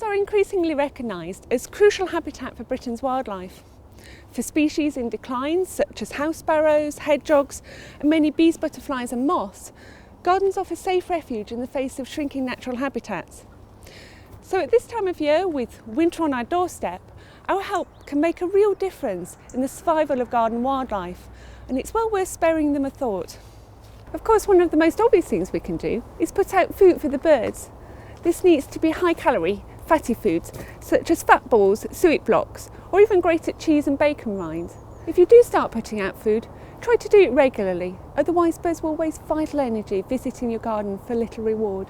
Gardens are increasingly recognised as crucial habitat for Britain's wildlife. For species in decline, such as house sparrows, hedgehogs, and many bees, butterflies and moths, gardens offer safe refuge in the face of shrinking natural habitats. So at this time of year, with winter on our doorstep, our help can make a real difference in the survival of garden wildlife, and it's well worth sparing them a thought. Of course, one of the most obvious things we can do is put out food for the birds. This needs to be high-calorie, fatty foods, such as fat balls, suet blocks, or even grated cheese and bacon rinds. If you do start putting out food, try to do it regularly, otherwise birds will waste vital energy visiting your garden for little reward.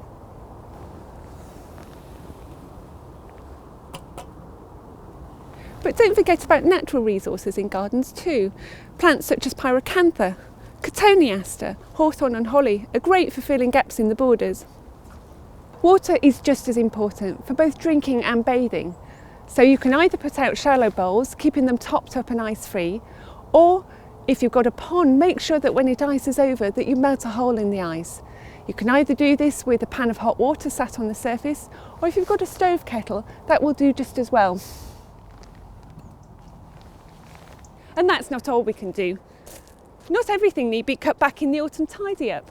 But don't forget about natural resources in gardens too. Plants such as pyracantha, cotoneaster, hawthorn and holly are great for filling gaps in the borders. Water is just as important for both drinking and bathing, so you can either put out shallow bowls, keeping them topped up and ice-free, or if you've got a pond, make sure that when it ices over that you melt a hole in the ice. You can either do this with a pan of hot water sat on the surface, or if you've got a stove kettle, that will do just as well. And that's not all we can do. Not everything need be cut back in the autumn tidy up.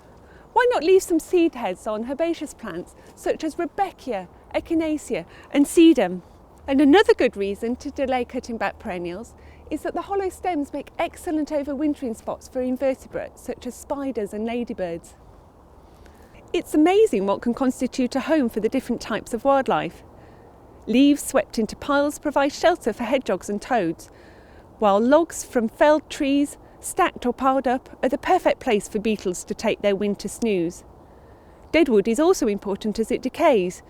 Why not leave some seed heads on herbaceous plants such as Rudbeckia, Echinacea and Sedum? And another good reason to delay cutting back perennials is that the hollow stems make excellent overwintering spots for invertebrates such as spiders and ladybirds. It's amazing what can constitute a home for the different types of wildlife. Leaves swept into piles provide shelter for hedgehogs and toads, while logs from felled trees, stacked or piled up, are the perfect place for beetles to take their winter snooze. Deadwood is also important as it decays,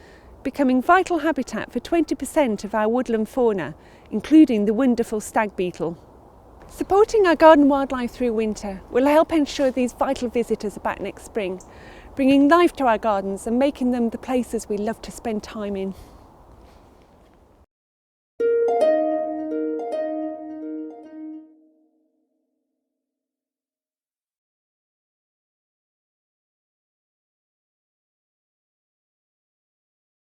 becoming vital habitat for 20% of our woodland fauna, including the wonderful stag beetle. Supporting our garden wildlife through winter will help ensure these vital visitors are back next spring, bringing life to our gardens and making them the places we love to spend time in.